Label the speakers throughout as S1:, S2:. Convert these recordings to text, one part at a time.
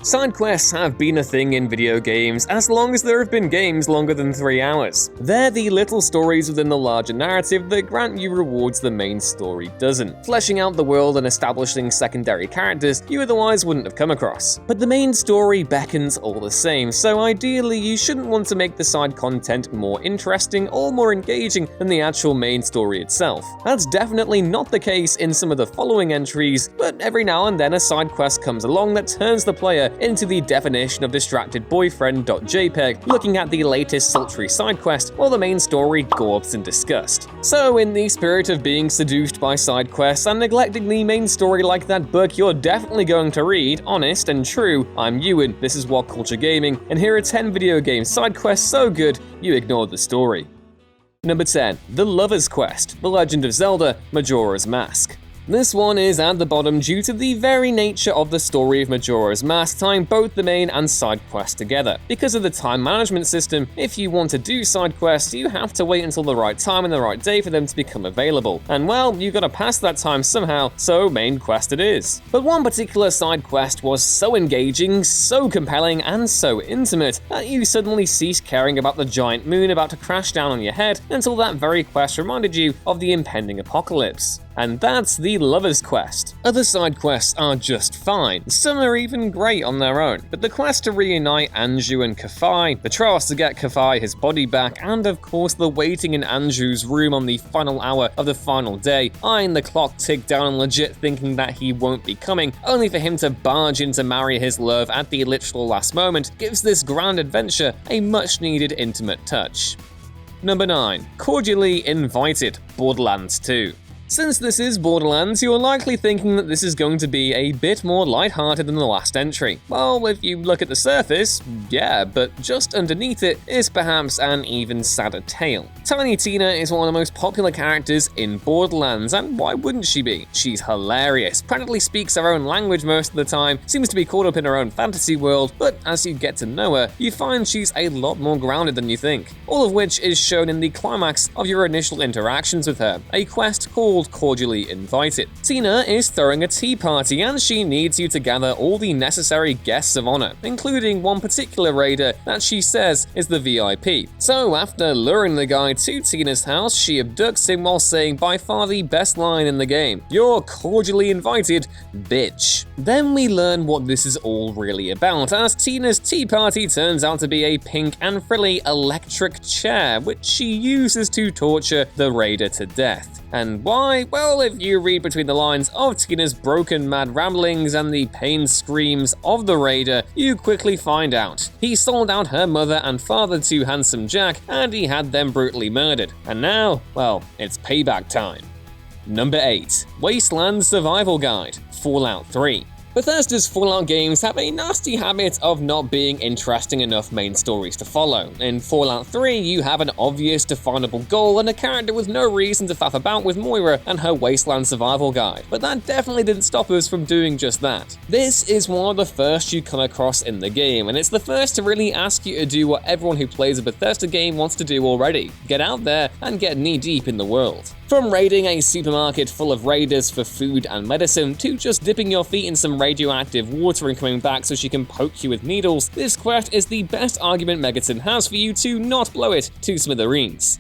S1: Side quests have been a thing in video games as long as there have been games longer than 3 hours. They're the little stories within the larger narrative that grant you rewards the main story doesn't, fleshing out the world and establishing secondary characters you otherwise wouldn't have come across. But the main story beckons all the same, so ideally you shouldn't want to make the side content more interesting or more engaging than the actual main story itself. That's definitely not the case in some of the following entries, but every now and then a side quest comes along that turns the player into the definition of distracted boyfriend.jpg, looking at the latest sultry side quest while the main story gawps in disgust. So in the spirit of being seduced by side quests and neglecting the main story like that book you're definitely going to read, honest and true, I'm Ewan, this is WhatCulture Gaming, and here are 10 video game side quests so good you ignored the story. Number 10. The Lover's Quest, The Legend of Zelda, Majora's Mask. This one is at the bottom due to the very nature of the story of Majora's Mask tying both the main and side quests together. Because of the time management system, if you want to do side quests, you have to wait until the right time and the right day for them to become available. And well, you gotta pass that time somehow, so main quest it is. But one particular side quest was so engaging, so compelling, and so intimate that you suddenly ceased caring about the giant moon about to crash down on your head until that very quest reminded you of the impending apocalypse. And that's the Lover's Quest. Other side quests are just fine, some are even great on their own, but the quest to reunite Anju and Kafai, the trials to get Kafai his body back, and of course the waiting in Anju's room on the final hour of the final day, eyeing the clock tick down and legit thinking that he won't be coming, only for him to barge in to marry his love at the literal last moment, gives this grand adventure a much needed intimate touch. Number 9. Cordially Invited, Borderlands 2. Since this is Borderlands, you're likely thinking that this is going to be a bit more lighthearted than the last entry. Well, if you look at the surface, yeah, but just underneath it is perhaps an even sadder tale. Tiny Tina is one of the most popular characters in Borderlands, and why wouldn't she be? She's hilarious, practically speaks her own language most of the time, seems to be caught up in her own fantasy world, but as you get to know her, you find she's a lot more grounded than you think. All of which is shown in the climax of your initial interactions with her, a quest called Cordially Invited. Tina is throwing a tea party and she needs you to gather all the necessary guests of honor, including one particular raider that she says is the VIP. So after luring the guy to Tina's house, she abducts him while saying by far the best line in the game, "You're cordially invited, bitch." Then we learn what this is all really about, as Tina's tea party turns out to be a pink and frilly electric chair, which she uses to torture the raider to death. And why? Well, if you read between the lines of Tina's broken mad ramblings and the pain screams of the raider, you quickly find out. He sold out her mother and father to Handsome Jack, and he had them brutally murdered. And now, well, it's payback time. Number 8. Wasteland Survival Guide, Fallout 3. Bethesda's Fallout games have a nasty habit of not being interesting enough main stories to follow. In Fallout 3, you have an obvious definable goal and a character with no reason to faff about with Moira and her Wasteland Survival Guide, but that definitely didn't stop us from doing just that. This is one of the first you come across in the game, and it's the first to really ask you to do what everyone who plays a Bethesda game wants to do already: get out there and get knee-deep in the world. From raiding a supermarket full of raiders for food and medicine, to just dipping your feet in some radioactive water and coming back so she can poke you with needles, this quest is the best argument Megaton has for you to not blow it to smithereens.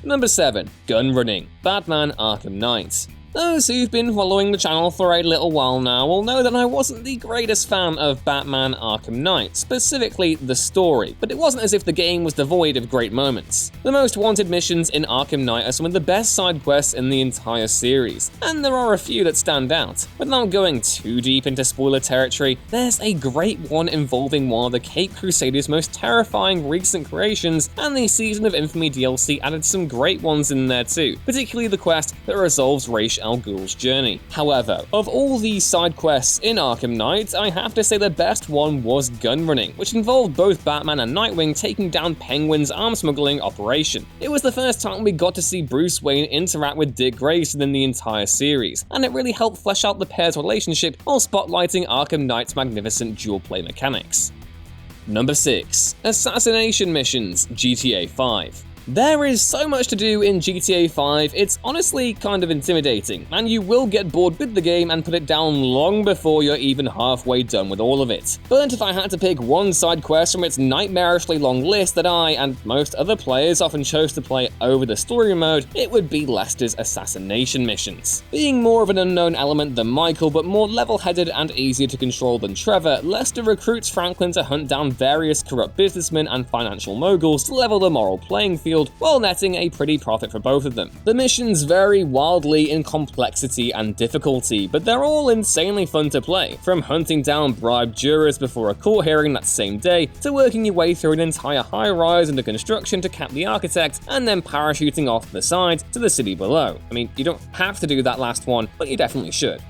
S1: Number 7. Gunrunning, Batman Arkham Knight. Those who've been following the channel for a little while now will know that I wasn't the greatest fan of Batman Arkham Knight, specifically the story, but it wasn't as if the game was devoid of great moments. The most wanted missions in Arkham Knight are some of the best side quests in the entire series, and there are a few that stand out. Without going too deep into spoiler territory, there's a great one involving one of the Cape Crusaders' most terrifying recent creations, and the Season of Infamy DLC added some great ones in there too, particularly the quest that resolves Ra's al Ghul's journey. However, of all these side quests in Arkham Knight, I have to say the best one was Gunrunning, which involved both Batman and Nightwing taking down Penguin's arms smuggling operation. It was the first time we got to see Bruce Wayne interact with Dick Grayson in the entire series, and it really helped flesh out the pair's relationship while spotlighting Arkham Knight's magnificent dual play mechanics. Number 6. Assassination Missions, GTA 5. There is so much to do in GTA 5, it's honestly kind of intimidating, and you will get bored with the game and put it down long before you're even halfway done with all of it. But if I had to pick one side quest from its nightmarishly long list that I, and most other players, often chose to play over the story mode, it would be Lester's assassination missions. Being more of an unknown element than Michael, but more level-headed and easier to control than Trevor, Lester recruits Franklin to hunt down various corrupt businessmen and financial moguls to level the moral playing field, while netting a pretty profit for both of them. The missions vary wildly in complexity and difficulty, but they're all insanely fun to play, from hunting down bribed jurors before a court hearing that same day, to working your way through an entire high-rise under construction to cap the architect, and then parachuting off the side to the city below. I mean, you don't have to do that last one, but you definitely should.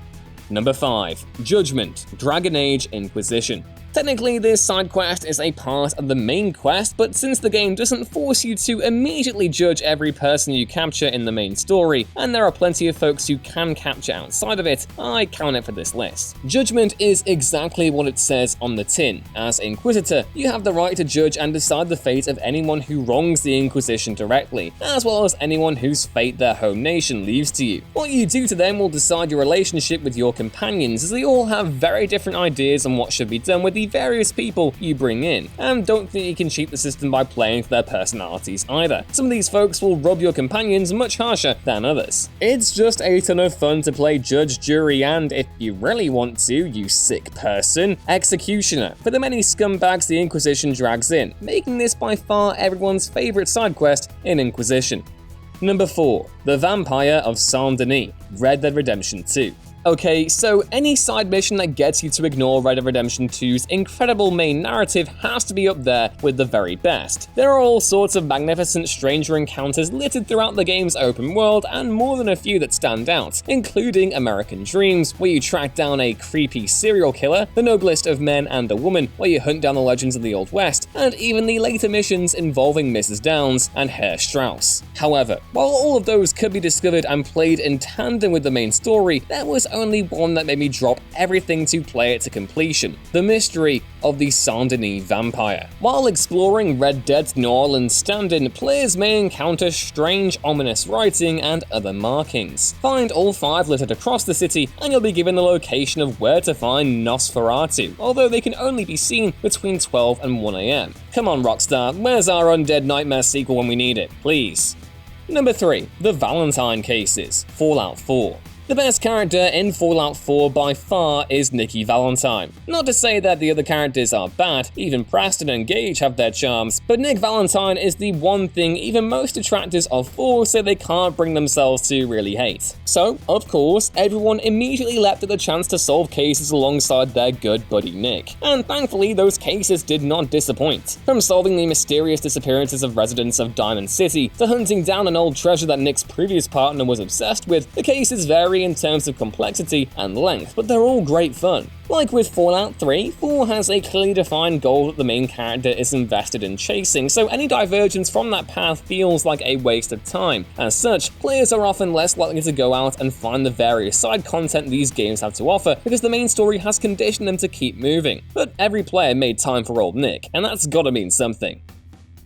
S1: Number 5. Judgment, Dragon Age Inquisition. Technically, this side quest is a part of the main quest, but since the game doesn't force you to immediately judge every person you capture in the main story, and there are plenty of folks you can capture outside of it, I count it for this list. Judgment is exactly what it says on the tin. As Inquisitor, you have the right to judge and decide the fate of anyone who wrongs the Inquisition directly, as well as anyone whose fate their home nation leaves to you. What you do to them will decide your relationship with your companions, as they all have very different ideas on what should be done with the various people you bring in, and don't think you can cheat the system by playing to their personalities either. Some of these folks will rub your companions much harsher than others. It's just a ton of fun to play judge, jury, and, if you really want to, you sick person, executioner, for the many scumbags the Inquisition drags in, making this by far everyone's favourite side quest in Inquisition. Number 4. The Vampire of Saint-Denis, Red Dead Redemption 2. Okay, so any side mission that gets you to ignore Red Dead Redemption 2's incredible main narrative has to be up there with the very best. There are all sorts of magnificent stranger encounters littered throughout the game's open world, and more than a few that stand out, including American Dreams, where you track down a creepy serial killer, The Noblest of Men and a Woman, where you hunt down the legends of the Old West, and even the later missions involving Mrs. Downs and Herr Strauss. However, while all of those could be discovered and played in tandem with the main story, there was only one that made me drop everything to play it to completion: the mystery of the Saint-Denis vampire. While exploring Red Dead's New Orleans stand-in, players may encounter strange, ominous writing and other markings. Find all 5 littered across the city, and you'll be given the location of where to find Nosferatu, although they can only be seen between 12 and 1 AM. Come on, Rockstar, where's our Undead Nightmare sequel when we need it, please? Number 3. The Valentine Cases, Fallout 4. The best character in Fallout 4 by far is Nikki Valentine. Not to say that the other characters are bad, even Preston and Gage have their charms, but Nick Valentine is the one thing even most detractors of 4 say they can't bring themselves to really hate. So, of course, everyone immediately leapt at the chance to solve cases alongside their good buddy Nick, and thankfully those cases did not disappoint. From solving the mysterious disappearances of residents of Diamond City, to hunting down an old treasure that Nick's previous partner was obsessed with, the cases vary in terms of complexity and length, but they're all great fun. Like with Fallout 3, 4 has a clearly defined goal that the main character is invested in chasing, so any divergence from that path feels like a waste of time. As such, players are often less likely to go out and find the various side content these games have to offer, because the main story has conditioned them to keep moving. But every player made time for old Nick, and that's gotta mean something.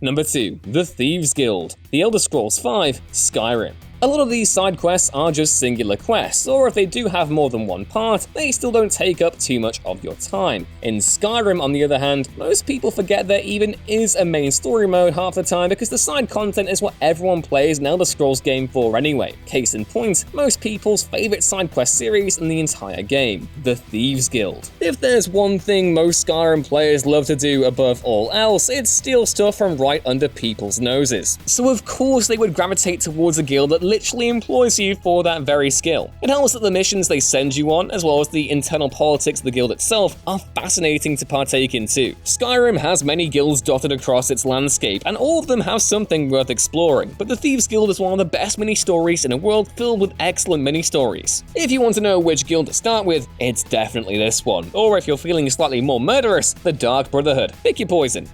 S1: Number 2. The Thieves Guild, The Elder Scrolls V, Skyrim. A lot of these side quests are just singular quests, or if they do have more than one part, they still don't take up too much of your time. In Skyrim, on the other hand, most people forget there even is a main story mode half the time because the side content is what everyone plays an Elder Scrolls game for anyway. Case in point, most people's favourite side quest series in the entire game, the Thieves Guild. If there's one thing most Skyrim players love to do above all else, it's steal stuff from right under people's noses. So of course they would gravitate towards a guild that literally employs you for that very skill. It helps that the missions they send you on, as well as the internal politics of the guild itself, are fascinating to partake in too. Skyrim has many guilds dotted across its landscape, and all of them have something worth exploring, but the Thieves Guild is one of the best mini-stories in a world filled with excellent mini-stories. If you want to know which guild to start with, it's definitely this one, or if you're feeling slightly more murderous, the Dark Brotherhood. Pick your poison.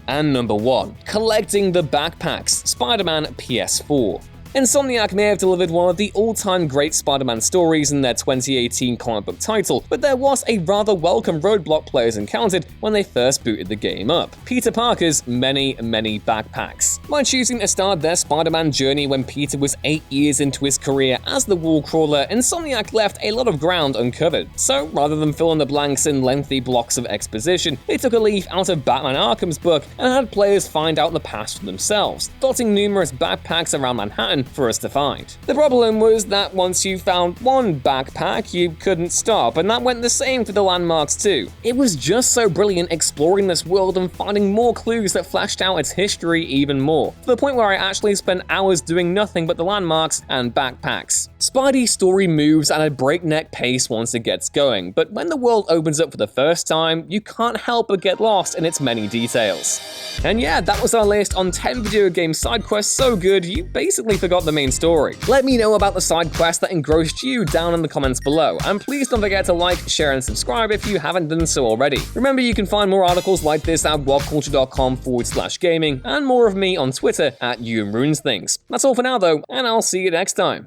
S1: And number 1, collecting the backpacks, Spider-Man PS4. Insomniac may have delivered one of the all-time great Spider-Man stories in their 2018 comic book title, but there was a rather welcome roadblock players encountered when they first booted the game up: Peter Parker's many backpacks. By choosing to start their Spider-Man journey when Peter was 8 years into his career as the wall crawler, Insomniac left a lot of ground uncovered. So rather than fill in the blanks in lengthy blocks of exposition, they took a leaf out of Batman Arkham's book and had players find out the past for themselves, dotting numerous backpacks around Manhattan for us to find. The problem was that once you found one backpack, you couldn't stop, and that went the same for the landmarks too. It was just so brilliant exploring this world and finding more clues that fleshed out its history even more, to the point where I actually spent hours doing nothing but the landmarks and backpacks. Spidey's story moves at a breakneck pace once it gets going, but when the world opens up for the first time, you can't help but get lost in its many details. And yeah, that was our list on 10 video game side quests so good you basically forgot the main story. Let me know about the side quest that engrossed you down in the comments below, and please don't forget to like, share, and subscribe if you haven't done so already. Remember, you can find more articles like this at whatculture.com/gaming, and more of me on Twitter at @YouRunesThings. That's all for now though, and I'll see you next time.